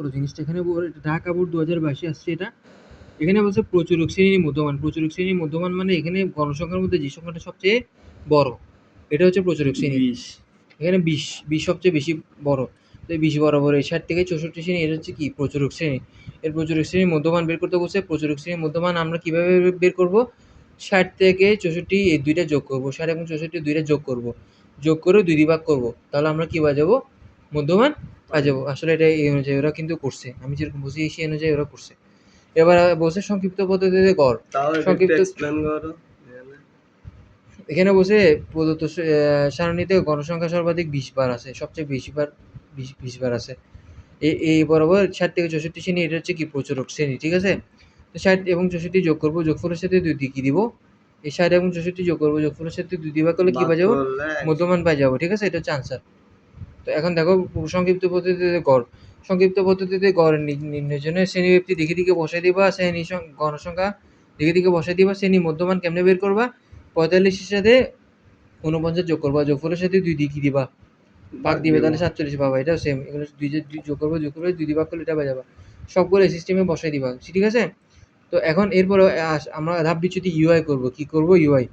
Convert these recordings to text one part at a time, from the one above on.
করো জিনিসটা। এখানে ঢাকা বোর্ড 2022 আসছে এটা। এখানে বলছে প্রচুরক শ্রেণীর মধ্যমান। প্রচুরক শ্রেণীর মধ্যমান মানে এখানে গণসংখ্যার মধ্যে যে সংখ্যাটা সবচেয়ে বড়, এটা হচ্ছে প্রচুরক শ্রেণী। 20 এখানে 20 সবচেয়ে বেশি বড়। তো 20 বরাবর এই 60 থেকে 64 শ্রেণী, এটা হচ্ছে কি প্রচুরক শ্রেণী। এর প্রচুরক শ্রেণীর মধ্যমান বের করতে বলছে। প্রচুরক শ্রেণীর মধ্যমান আমরা কিভাবে বের করব? 60 থেকে 64 এই দুইটা যোগ করব। 60 এবং 64 দুইটা যোগ করব। যোগ করে 2 দিয়ে ভাগ করব। তাহলে আমরা কি পাওয়া যাব? মধ্যমান পাওয়া যাব। আসলে এটা এই অনুযায়ী ওরা কিন্তু করছে। আমি যেরকম বুঝি সেই অনুযায়ী ওরা করছে। এবার বলছে সংক্ষিপ্ত পদ্ধতিতে গড়। তাও একটু সংক্ষিপ্ত এক্সপ্লেন করো। এখানে বলছে প্রদত্ত সারণীতে গণসংখ্যা সর্বাধিক 20 বার আছে। সবচেয়ে বেশি বার 20 বার আছে। এই বরাবর 60 থেকে 64 শ্রেণী, এটা হচ্ছে কি প্রচুরক শ্রেণী, ঠিক আছে? তো 60 এবং 64 যোগ করব, যোগফলের সাথে 2 দিয়ে কি দিব? এই 60 এবং 64 যোগ করব, যোগফলের সাথে 2 দিয়ে ভাগ করলে কি ভাগ পাওয়া যাবো? করলে মধ্যমান পাওয়া যাবো, ঠিক আছে? এটা হচ্ছে আনসার। তো এখন দেখো সংক্ষিপ্ত পদ্ধতিতে গড়। সংক্ষিপ্ত পদ্ধতিতে গড় নির্ণয়ের জন্য শ্রেণীব্যাপ্তি দিকে দিকে বসাই দিবা, শ্রেণী গণসংখ্যা দিকে দিকে বসাই দিবা। শ্রেণী মধ্যমান কেমনে বের করবা? 45 এর সাথে 49 যোগ করবা, যোগফলের সাথে 2 দিয়ে কি দিবা? ভাগ দিবে, তাহলে 47 পাবা। এটাও সেম। এগুলো 2 যোগ করবে, যোগ করবে 2 দিয়ে ভাগ করলে এটা পেয়ে যাবা। সবগুলো এই সিস্টেমে বসাই দিবা, ঠিক আছে? তো এখন এরপরে আমরা ধাপ বিচ্যুতি ইউআই করব। কি করব? ইউআই।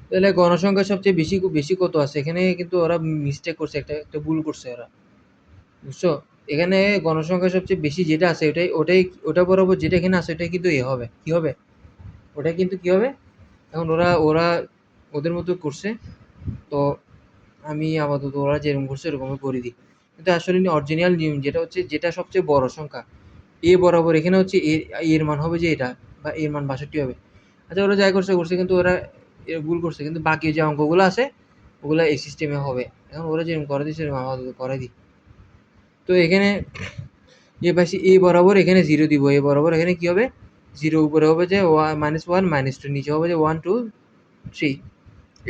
তাহলে গণসংখ্যা সবচেয়ে বেশি বেশি কত আছে? এখানে কিন্তু ওরা মিস্টেক করছে, একটা ভুল করছে ওরা, বুঝছো? এখানে গণসংখ্যা সবচেয়ে বেশি যেটা আছে ওটা বরাবর যেটা এখানে আছে ওটাই কিন্তু এ হবে, কি হবে? ওটা কিন্তু কি হবে? এখন ওরা ওদের মতো করছে। তো আমি আপাতত ওরা যেরকম করছে এরকমই করে দিই। কিন্তু আসলে অরিজিনাল নিয়ম যেটা হচ্ছে, যেটা সবচেয়ে বড় সংখ্যা এ বরাবর এখানে হচ্ছে এর মান হবে যে এটা, বা এর মান 62 হবে। আচ্ছা, ওরা যাই করছে করছে, কিন্তু ওরা ভুল করছে। কিন্তু বাকি যে অঙ্কগুলো আছে ওগুলো এই সিস্টেমে হবে। এখন ওরা যেরকম করে দিচ্ছে এরকম আপাতত করে দিই। তো এখানে এ পাশে এ বরাবর এখানে 0 দিব। এ বরাবর এখানে কি হবে? 0 উপরে হবে যে -1 -2, নিচে হবে যে 1 2 3।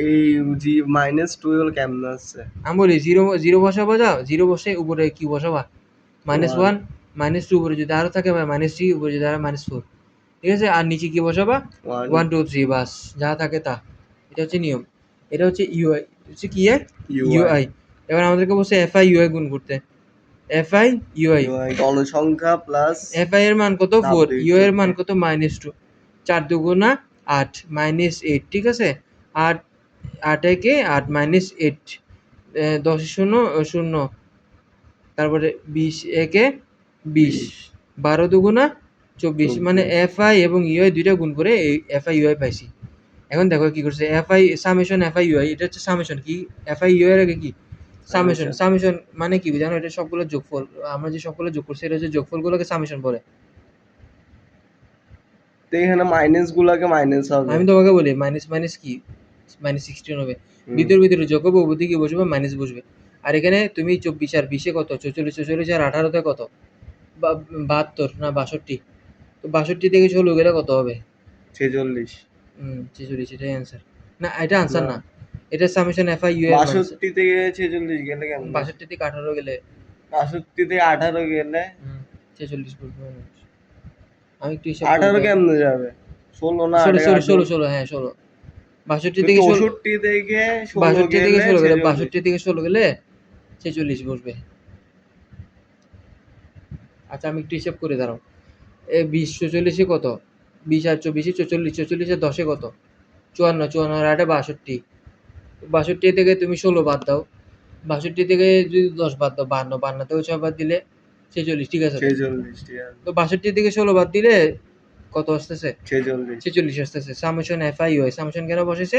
এই জি -12 কেমন আছে? আমি বলি 0 0 বসাবো, যাও 0 বসে উপরে কি বসাবা? -1 -2, উপরে যদি আরো থাকে -3, উপরে যদি আরো -4, ঠিক আছে? আর নিচে কি বসাবা? 1 2 3, বাস যা থাকে তা। এটা হচ্ছে নিয়ম। এটা হচ্ছে ইউআই, হচ্ছে কি? ইউআই। এবার আমাদেরকে বলছে এফআই ইউআই গুণ করতে। এফআই ইউআই, গণসংখ্যা প্লাস এফআই এর মান কত? 4, ইউ এর মান কত? -2। 4 দুগুণা 8 -8, ঠিক আছে? 8 8 একে 8 -8, 10 শূন্য 0, তারপরে 20 একে 20, 12 দুগুণা 24। মানে এফআই এবং ইউআই দুইটা গুণ করে এই এফআই ইউআই পাইছি। এখন দেখো কি করছে, এফআই সামেশন এফআই ইউআই, এটা হচ্ছে সামেশন কি? এফআই ইউআই এর আগে কি? সামেশন। সামেশন মানে কি জানো? এটা সবগুলো যোগফল। আমরা যে সবগুলো যোগ করছি এটা হচ্ছে যোগফলগুলোকে সামেশন বলে। তো এখানে মাইনাস গুলাকে মাইনাস হবে। আমি তোমাকে বলি মাইনাস মাইনাস কি? -16 হবে। ভিতরে যোগ হবে, উপর দিকে বসবে, মাইনাস বসবে। আর এখানে তুমি 24 আর 20 কত? 44, 44 আর 18 তে কত? 72 না 62? তো 62 থেকে 16 গেলে কত হবে? 46। 46, এটাই অ্যান্সার। না, এটা অ্যান্সার না। এটা সামেশন এফআই ইউ এর মান। 62 থেকে 46 গেলে কেমন? 62 থেকে 18 গেলে 62 থেকে 18 গেলে 46 বসবে। আমি একটু হিসাব করি 18 দাও। কেমনে যাবে? 16 না 16 18 16 হ্যাঁ 16। 62 থেকে 64 থেকে 16 62 থেকে গেলে 16 গেলে 46। 62 থেকে 16 গেলে 46 বসবে। আচ্ছা, আমি একটু হিসাব করে দাঁড়াও। 20 44 এ কত? 20 আর 24 44, 44 আর 10 কত? 54, 54 আর 8 62। 62 থেকে তুমি 16 বাদ দাও। 62 থেকে যদি 10 বাদ দাও 52, 52 থেকে 6 বাদ দিলে 46, ঠিক আছে? 46 ঠিক আছে। তো 62 থেকে 16 বাদ দিলে কত আসতেছে? 46। 46 আসতেছে। Summation FI UI. সামেশন কেন বসেছে?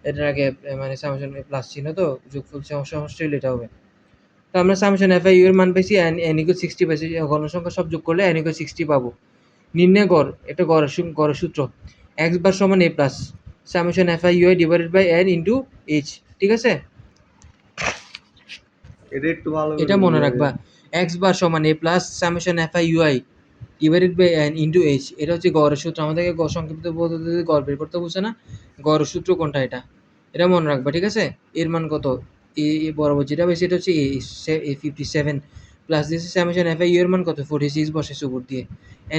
এটার আগে মানে সামেশন প্লাস চিহ্ন, তো যোগফল সমষ্টি হলে এটা হবে। তো আমরা সামেশন এফআই ইউ এর মান পাইছি, n = 60 পাইছি। গণসংখ্যা সব যোগ করলে n = 60 পাবো। নির্ণয় গড়, এটা গড়ের সূত্র। x বার সমান a plus summation FI UI divided by n into h, ঠিক আছে? এটা একটু ভালো করে এটা মনে রাখবা। x বার সমান a plus summation FI UI divided by n into h। এটা হচ্ছে গড়ের সূত্র। আমাদেরকে সংক্ষিপ্ত পদ্ধতিতে গড় বের করতে বলছে না? গড়ের সূত্র কোনটা? এটা মনে রাখবা, ঠিক আছে? এর মান কত? এ বরাবর যেটা পাইছি এটা হচ্ছে a 57 plus this summation FI U এর মান কত? 46 বসাইছে উপর দিয়ে।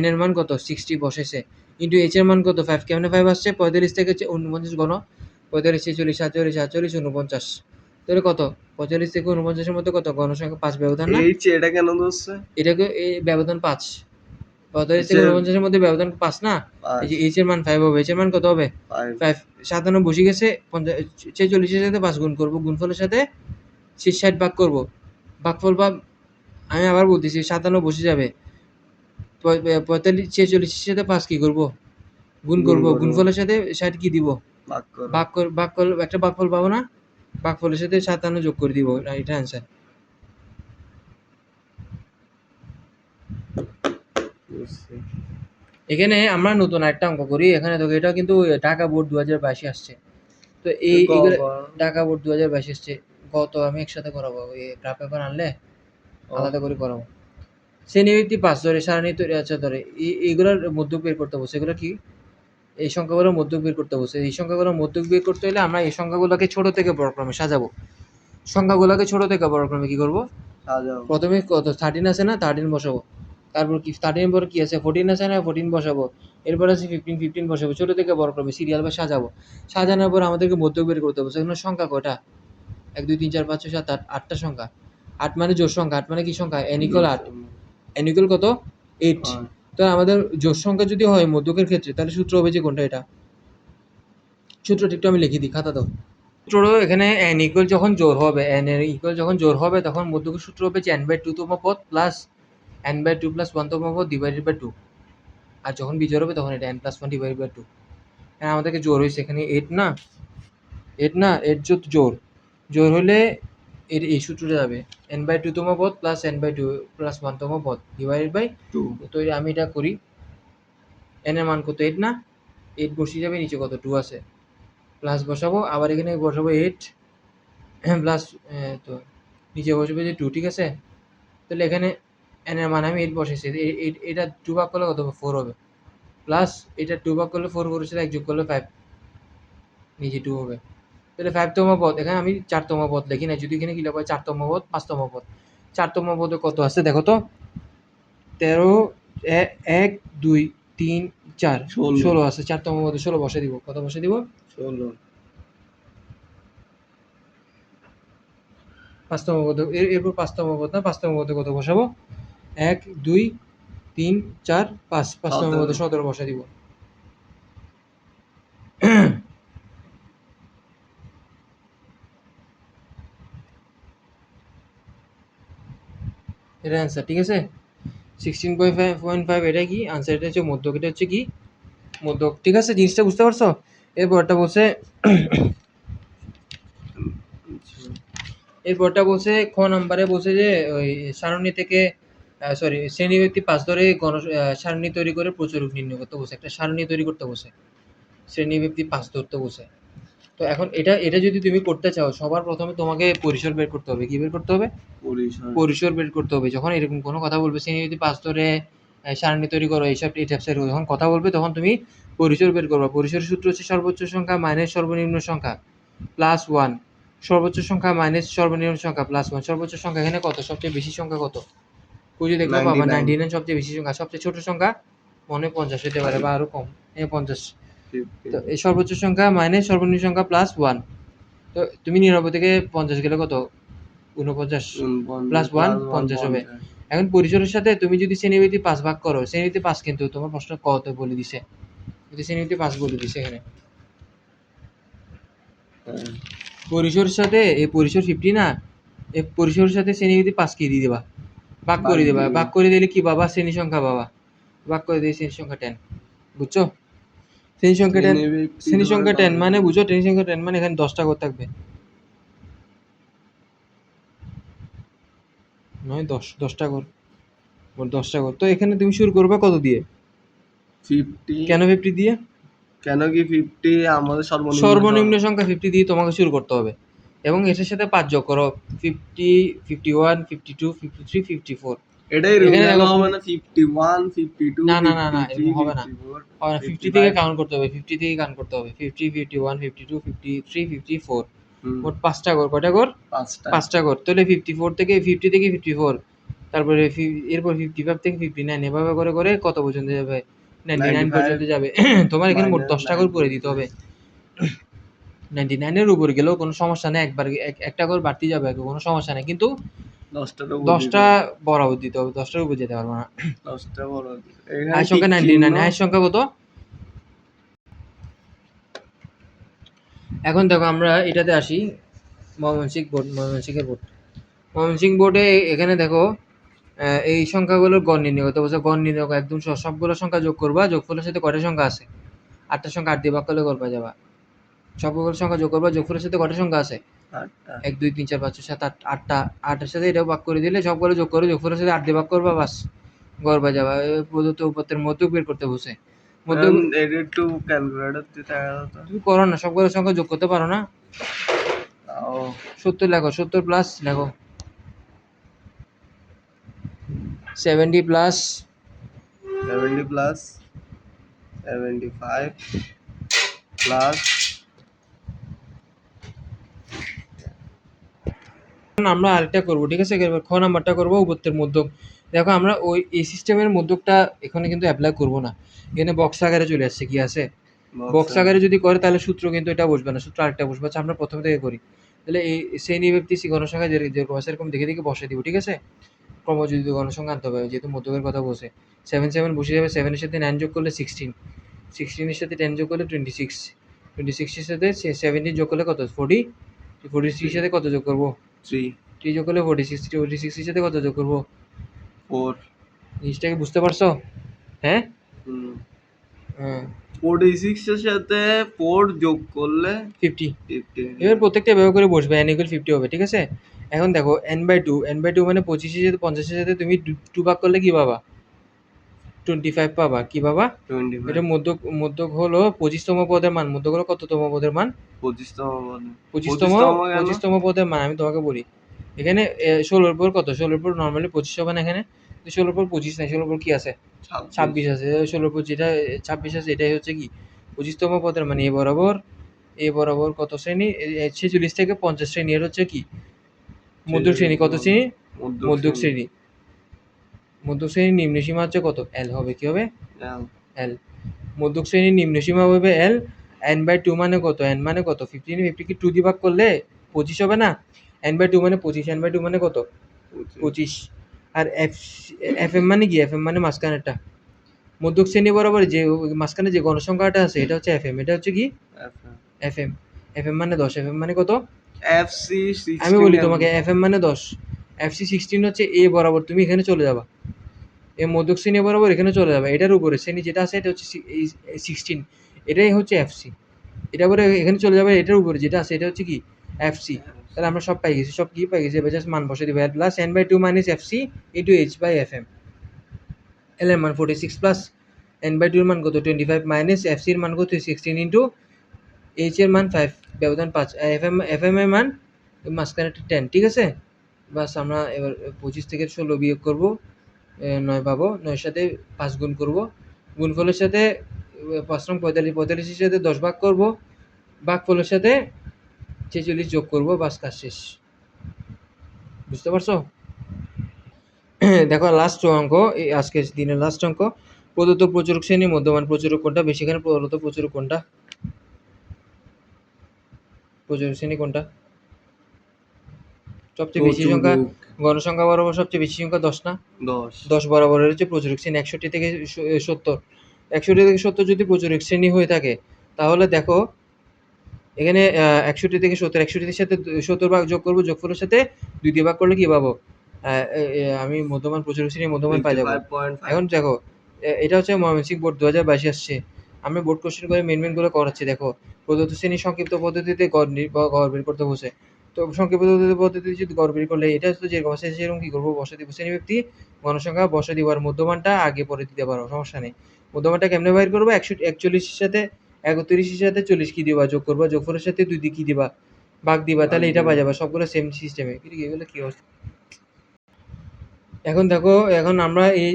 n এর মান কত? 60 বসাইছে। ইনটু h এর মান কত? 5। কেমনে 5 আসছে? 45 থেকে 49 গণ 45, 46, 47, 48, 49। তাহলে কত 45 থেকে 49-এর মধ্যে কত গণসংখ্যা 5 ব্যবধান না? এইচ এটা কেন ধরছে? এটাকে এই ব্যবধান 5 45 থেকে এইচের 49-এর মধ্যে ব্যবধান 5 না? এই 5 যে এইচ এর মান 5 হবে, এইচ এর মান কত হবে? 5 5 57 বসে গেছে 46 এর সাথে 5 গুণ করব, গুণফলের সাথে 60 ভাগ করব, ভাগফল বা আমি আবার বলতেছি 57 বসে যাবে, 45 46 এর সাথে 5 কি করব? গুণ গুণ করব, করব, গুণফলের সাথে 60 কি দিব? ভাগ করো। ভাগ একটা ভাগফল পাবো না? ভাগফলের সাথে 57 যোগ করে দিব, এটা অ্যান্সার। বুঝছি। এখানে আমরা নতুন একটা অঙ্ক করি, এখানে তোকে এটা কিন্তু ঢাকা বোর্ড 2022 আসছে। তো ক এইগুলো ক ঢাকা বোর্ড 2022 আসছে, গত আমি একসাথে করাবো, এই গ্রাফ পেপার আনলে ও আলাদা করে করাবো। শ্রেণীভিত্তিক 5 ধরে সারণী তৈরি, আচ্ছা ধরে এইগুলোর মধ্যক বের করতে বলছে, এগুলো কি? এই সংখ্যাগুলোর মধ্যক বের করতে বলছে। এই সংখ্যাগুলোর মধ্যক বের করতে হলে আমরা এই সংখ্যাগুলোকে ছোট থেকে বড় ক্রমে সাজাবো। সংখ্যাগুলোকে ছোট থেকে বড় ক্রমে কি করব? সাজাও। প্রথমে কত 13 আছে না, 13 বসাবো। তারপর কি 13 এর পর কি আছে, 14 আছে না, 14 বসাবো। এরপর আছে 15, 15 বসাবো। ছোট থেকে বড় ক্রমে সিরিয়াল বা সাজাবো। সাজানোর পর আমাদেরকে মধ্যক বের করতে হবে। এখানে সংখ্যা কয়টা? 1 2 3 4 5 6 7 8, 8টা সংখ্যা। 8 মানে জোড় সংখ্যা, 8 মানে কি সংখ্যা? n = 8, n = কত? 8। তো আমাদের জোড় সংখ্যা যদি হয় মধ্যকের ক্ষেত্রে, তাহলে সূত্র হবে যে কোনটা? এটা সূত্রটি একটু আমি লিখে দিই, খাতা দাও। সূত্র এখানে n ইকুয়াল যখন জোড় হবে, n এর ইকুয়াল যখন জোড় হবে, তখন মধ্যকের সূত্র হবে যে n/2 তম পদ প্লাস n/2 প্লাস 1 তম পদ ডিভাইডেড বাই 2। আর যখন বিজোড় হবে তখন এটা n+1 ডিভাইডেড বাই 2। হ্যাঁ, আমাদেরকে জোড় হয়েছে এখানে 8 না, 8 না, 8 যত জোড়, জোড় হলে এর এই সূত্রটা যাবে n/2 তম পদ প্লাস n/2 প্লাস 1 তম পদ ডিভাইডেড বাই 2 তো আমি এটা করি। n এর মান কত? 8 না? 8 বসিয়ে যাবে, নিচে কত 2 আছে, প্লাস বসাবো, আবার এখানে বসাবো 8 প্লাস, তো নিচে বসবে যে 2, ঠিক আছে? তাহলে এখানে n এর মান আমি 8 বসাইছি, এটা 2 ভাগ করলে কত হবে? 4 হবে, প্লাস এটা 2 ভাগ করলে 4 করেছিল, 1 যোগ করলে 5, নিচে 2 হবে। তাহলে 5 তম পদ, এখানে আমি 4 তম পদ লিখি না, যদি এখানে কি লেখা হয় 4 তম পদ, 5 তম পদ। 4 তম পদে কত আছে দেখো তো? 13 1 2 3 4 16 আছে, 4 তম পদে 16 বসে দিব। কত বসে দিব? 16 5 তম পদে, এরপর 5 তম পদ না, 5 তম পদে কত বসাবো? 1 2 3 4 5, 5 তম পদে 17 বসে দিব। এটা অ্যান্সার, ঠিক আছে? 16.5 এটা কি আনসার? এটা হচ্ছে মধ্যক, এটা হচ্ছে কি মধ্যক, ঠিক আছে? জিনিসটা বুঝতে পারছো? এরপরটা বলছে এরপরটা বলছে খ নাম্বারে বলছে যে ওই সারণী থেকে, সরি, শ্রেণীভিত্তিক 5 ধরে সারণী তৈরি করে প্রচুরক নির্ণয় করতে বলছে। একটা সারণী তৈরি করতে বলছে, শ্রেণীভিত্তিক 5 ধরতে বলছে। তো এখন এটা যদি তুমি করতে চাও, সবার প্রথমে তোমাকে পরিসর বের করতে হবে। কি বের করতে হবে? পরিসর বের করতে হবে। যখন এরকম কোনো কথা বলবে, শ্রেণীভিত্তিক 5 ধরে সারণী তৈরি করো, এইসব এই টাইপসের যখন কথা বলবে, তখন তুমি পরিসর বের করবা। পরিসরের সূত্র হচ্ছে সর্বোচ্চ সংখ্যা মাইনাস সর্বনিম্ন সংখ্যা প্লাস 1, সর্বোচ্চ সংখ্যা মাইনাস সর্বনিম্ন সংখ্যা প্লাস 1। সর্বোচ্চ সংখ্যা এখানে কত? সবচেয়ে বেশি সংখ্যা কত? খুঁজে দেখলে পাবা 99 সবচেয়ে বেশি সংখ্যা। সবচেয়ে ছোট সংখ্যা মনে 50 হতে পারে বা আরো কম, 50। তো এই সর্বোচ্চ সংখ্যা মাইনাস সর্বনিম্ন সংখ্যা প্লাস 1। তো তুমি 99 থেকে 50 গেলে কত? 49 প্লাস 1 50 হবে। এখন পরিসরের সাথে তুমি যদি শ্রেণীভিত্তিক 5 ভাগ করো, শ্রেণীভিত্তিক 5 কিন্তু তোমার প্রশ্ন কত বলে দিছে, যদি শ্রেণীভিত্তিক 5 বলে দিছে এখানে। পরিসরের সাথে এই পরিসর 50 না, এই পরিসরের সাথে শ্রেণীভিত্তিক 5 কে দিয়ে দিবা, ভাগ করে দিবা। ভাগ করে দিলে কি পাবা? শ্রেণী সংখ্যা পাবা। ভাগ করে দিয়ে শ্রেণী সংখ্যা 10, বুঝছো? শ্রেণী সংখ্যা 10, শ্রেণী সংখ্যা 10 মানে বুঝো, শ্রেণী সংখ্যা 10 মানে এখানে 10টা ঘর থাকবে, নয় 10টা ঘর, মোট 10টা ঘর। তো এখানে তুমি শুরু করবা কত দিয়ে? 50 কেন 50 দিয়ে? কেন কি 50 আমাদের সর্বনিম্ন সংখ্যা 50 দিয়ে তোমাকে শুরু করতে হবে, এবং এটার সাথে 5 যোগ করো, 50 51 52 53 54। এটাই এখানে রুল দেখো হবে না? 51 52 না না না না, 53 এরকম হবে না, 54 হবে না। 50 থেকে কাউন্ট করতে হবে, 50 থেকে কাউন্ট করতে হবে, 50 51 52 53 54। মোট 5টা ঘর। কয়টা ঘর? 5টা ঘর। তাহলে 54 থেকে 50 থেকে 54, তারপরে এরপর 55 থেকে 59, এভাবে করে করে কত পর্যন্ত যাবে? 99 পর্যন্ত যাবে। তোমার এখানে মোট 10টা ঘর করে দিতে হবে। 99 এর উপরে গেলেও কোনো সমস্যা নেই, একবার একটা করে বাড়তি যাবে, কোনো সমস্যা নেই, কিন্তু 10টার উপর 10টা বরাবর দিতে হবে, 10টার উপর যেতে পারবো না। 10টা বড় এখানে হায়ের টিক সংখ্যা চিহ্ন 99, হায়ের সংখ্যা কত? এখন দেখো আমরা এটাতে আসি, ময়মনসিংহের বোর্ড। ময়মনসিংহ বোর্ডে এখানে দেখো এই সংখ্যাগুলোর গড় নির্ণয় করতে বলছে। গড় নির্ণয় একদম সবগুলো সংখ্যা যোগ করবা, যোগফলের সাথে কয়টা সংখ্যা আছে? 8টা সংখ্যা 8 দিয়ে ভাগ করলে গড় পাওয়া যাবে। সবগুলো সংখ্যা যোগ করবা, যোগফলের সাথে কয়টা সংখ্যা আছে? 8টা 1 2 3 4 5 6 7 8, 8টা। 8এর সাথে এটাও ভাগ করে দিলে সবগুলো যোগ করে যোগফলের সাথে 8 দিয়ে ভাগ করবা, বাস গড় পাওয়া যাবে। প্রদত্ত উপাত্তের মধ্যক বের করতে বলছে। মধ্যক এটা একটু ক্যালকুলেটর দিয়ে দেখা যেত। তুমি করো না, সবগুলো সংখ্যা যোগ করতে পারো না? তাও 70 লেখো, 70 প্লাস লেখো 70 প্লাস 70 প্লাস 75 প্লাস আমরা আরেকটা করবো, ঠিক আছে? এবার খ নাম্বারটা করবো উপাত্তের মধ্যক। দেখো আমরা ওই এই সিস্টেমের মধ্যকটা এখানে কিন্তু অ্যাপ্লাই করবো না, এখানে বক্স আকারে চলে আসছে। কি আছে? বক্স আকারে যদি করে তাহলে সূত্র কিন্তু এটা বসবে না, সূত্র আরেকটা বসবে। আচ্ছা আমরা প্রথম থেকে করি, তাহলে এই শ্রেণী ব্যক্তি সি গণসংখ্যা যেরকম আছে এরকম দেখে দেখে বসে দিব, ঠিক আছে? ক্রমযোজিত গণসংখ্যা আনতে হবে, যেহেতু মধ্যকের কথা বলছে। 7 বসে যাবে, 7 এর সাথে 9 যোগ করলে 16, 16 এর সাথে 10 যোগ করলে 26, 26 এর সাথে 17 যোগ করলে কত? 40, 46 এর সাথে কত যোগ করবো? 3 3 যোগ করলে 46, 46 এর সাথে কত যোগ করবো? 4 জিনিসটাকে বুঝতে পারছো? হ্যাঁ হ্যাঁ 46 এর সাথে 4 যোগ করলে 50। 50 এবার প্রত্যেকটা ব্যবহার করে বসবে, n = 50 হবে, ঠিক আছে? এখন দেখো n/2 মানে 25 এর সাথে 50 এর সাথে তুমি 2 ভাগ করলে কি পাবা? 25 পাবা। কি পাবা? 25 এটা মধ্যক হলো 25তম পদের মান। মধ্যক হলো কততম পদের মান? 25তম পদ 25তম 25তম পদের মান। আমি তোমাকে বলি, এখানে 16 পর কত? 16 পর নরমালি 25 হবে না এখানে? 16 পর 25 নাই, 16 পর কি আছে? 26 আছে। 16 পর যেটা 26 আছে এটাই হচ্ছে কি 25তম পদের মান। এ বরাবর কত শ্রেণী? 46 থেকে 50 শ্রেণী। এর হচ্ছে কি মধ্যক শ্রেণী। কত শ্রেণী? মধ্যক শ্রেণী। মধ্যক শ্রেণীর নিম্ন সীমা হচ্ছে কত? L হবে। কি হবে? L। মধ্যক শ্রেণীর নিম্ন সীমা হবে L। n/2 মানে কত? n মানে কত? 15, 50 কে 2 দিয়ে ভাগ করলে 25 হবে না? n/2 মানে 25, n/2 মানে কত? 25। আর fm মানে কি? fm মানে মাঝখানেরটা। মধ্যক শ্রেণী বরাবর যে মাঝখানে যে গণসংখ্যাটা আছে এটা হচ্ছে fm। এটা হচ্ছে কি? fm। fm মানে 10। fm মানে কত? FC 16 আমি বলি তোমাকে, fm মানে 10, fc 16 হচ্ছে a বরাবর। তুমি এখানে চলে যাবা, এই মধ্যক শ্রেণী বরাবর এখানে চলে যাবে। এটার উপরে শ্রেণী যেটা আছে এটা হচ্ছে 16, এটাই হচ্ছে এফসি। এটা পরে এখানে চলে যাবে, এটার উপরে যেটা আছে এটা হচ্ছে কি? এফসি। তাহলে আমরা সব পাই গেছি। সব কি পাই গেছি? এবার জাস্ট মান বসে দিব। L plus n/2 minus FC into h/fm। L এর মান 46 প্লাস n/2 এর মান কত? 25 মাইনাস এফসি এর মান কত? 16 ইন্টু h এর মান 5, ব্যবধান 5। fm এর মান মাঝখানে 10, ঠিক আছে? বাস আমরা এবার 25 থেকে 16 বিয়োগ করবো, 9 পাবো। 9 সাথে 5 গুণ করব, গুণফলের সাথে 5 নং 45, 45 এর সাথে 10 ভাগ করব, ভাগফলের সাথে 46 যোগ করব, বাস কাজ শেষ। বুঝতে পারছো? দেখো লাস্ট অঙ্ক, এই আজকের দিনের লাস্ট অঙ্ক। প্রদত্ত প্রচুরক শ্রেণীর মধ্যমান প্রচুরক কোনটা? বেশিখানে প্রদত্ত প্রচুরক কোনটা? প্রচুরক শ্রেণী কোনটা? সবচেয়ে বেশি সংখ্যা গণসংখ্যা বরাবর সবচেয়ে বেশি সংখ্যা 10 না? 10 বরাবর হচ্ছে প্রচুরক শ্রেণী। 61 থেকে 70, 61 থেকে 70 যদি প্রচুরক শ্রেণী হয়ে থাকে তাহলে দেখো এখানে 61 থেকে 70, 61 এর সাথে 70 ভাগ যোগ করবো, যোগফলের সাথে 2 দিয়ে ভাগ করলে কি পাবো? আমি মধ্যমান প্রচুরক শ্রেণীর মধ্যমান পাই যাবো। এখন দেখো এটা হচ্ছে ময়মনসিংহ বোর্ড 2022 আসছে। আমি বোর্ড কোশ্চেন করে মেন গুলো করাচ্ছি। দেখো প্রদত্ত শ্রেণীর সংক্ষিপ্ত পদ্ধতিতে গড় বের করতে বসে। তো সংক্ষিপ্ত পদ্ধতিতে যদি গড় বের করলে এটা তো যেরকম আছে সেরকম কি করবো? বসে দিব শ্রেণী ব্যক্তি গণসংখ্যা বসে দিব, আর মধ্যমানটা আগে পরে দিতে পারো, সমস্যা নেই। মধ্যমানটা কেমনে বাইর করবো? 41 এর সাথে 31 এর সাথে 40 কি দিবা? যোগ করবা, যোগফলের সাথে 2 দিয়ে কি দিবা? ভাগ দিবা, তাহলে এটা পাই যাবা। সবগুলো সেম সিস্টেমে। এগুলো কি অবস্থা? এখন দেখো, এখন আমরা এই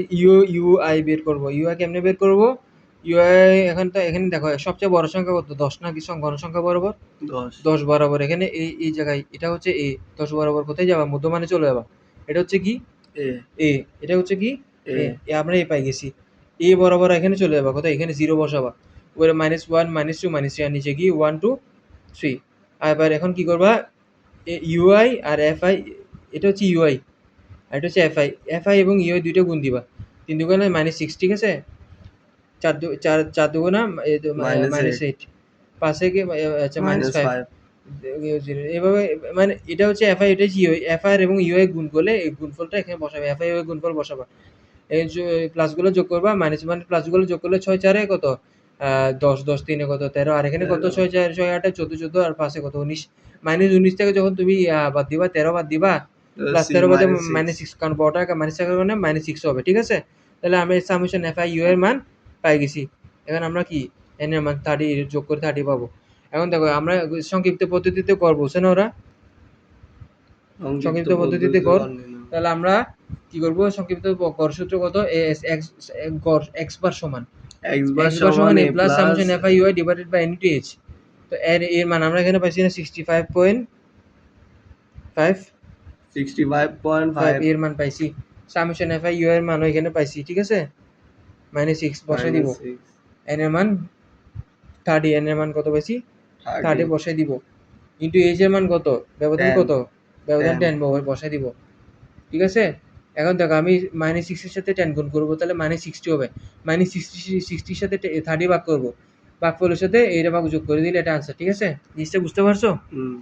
ইউআই বের করব। ইউআই কেমনে বের করব? ইউআই এখন তো এখানে দেখো সবচেয়ে বড় সংখ্যা কত? 10 না? কি গণসংখ্যা বরাবর 10 বরাবর। এখানে এই জায়গায় এটা হচ্ছে এ। 10 বরাবর কোথায় যাবা? মধ্যমানে চলে যাবা। এটা হচ্ছে কি? এ। এটা হচ্ছে কি? এ। আমরা এ পাই গেছি। এ বরাবর এখানে চলে যাবা। কোথায়? এখানে 0 বসাবা। উপরে -1 -2 -3, আর নিচে কি 1 2 3। এবার এখন কি করবা, ইউআই আর এফআই, এটা হচ্ছে ইউআই আর এটা হচ্ছে এফআই। এফআই এবং ইউআই দুইটা গুণ দিবা, 3 দুগুণে -6, ঠিক আছে? 4 দুগুণা -8 -8, 5 এ আচ্ছা -5, -5 এভাবে মানে এটা হচ্ছে এফআই, এটা হচ্ছে ইউআই। এফআই এবং ইউআই গুণ করলে এই গুণফলটা এখানে বসাবে, এফআই ইউআই গুণফল বসাবা। এই যে প্লাসগুলো যোগ করবা, মাইনাস মানে প্লাসগুলো যোগ করলে 6 4 এ কত, 10 10 3 এ কত 13, আর এখানে কত 6 4 6 8 14 14 আর 5 এ কত 19। -19 থেকে যখন তুমি বাদ দিবা, 13 বাদ দিবা, প্লাস 13 বাদে -6 -6, কারণ বড় টাকা মাইনাস থাকার কারণে -6 হবে, ঠিক আছে? তাহলে আমি সামেশন এফআই ইউ এর মান পাই গেছি। এখন আমরা কি এন এর মান 30 যোগ করে 30 পাবো। এখন দেখো আমরা সংক্ষিপ্ত পদ্ধতিতে গড় বলছে না ওরা, সংক্ষিপ্ত পদ্ধতিতে গড়। তাহলে আমরা কি করব, সংক্ষিপ্ত গড় সূত্র কত, এক্স গড় এক্স বার সমান x এক্স বার সমান a plus plus summation f i u i divided by n two h. তো এর মান আমরা এখানে পাইছি না 65.5, 65.5 এর মান পাইছি। সামেশন এফ আই ইউ এর মান এখানে পাইছি, ঠিক আছে? -6 বসাই দিব, -6 এন এর মান 30, এন এর মান কত পাইছি 30 30 বসাই দিব, ইনটু এইচ এর মান কত, ব্যবধান 10 কত, ব্যবধান 10 10 বসাই দিব, ঠিক আছে? এখন দেখো আমি -6 এর সাথে 10 গুণ করব, তাহলে -60 হবে। -60 এর সাথে 30 ভাগ করব, ভাগফলের সাথে এইটা ভাগ যোগ করে দিলে এটা আনসার, ঠিক আছে? জিনিসটা বুঝতে পারছো? হুম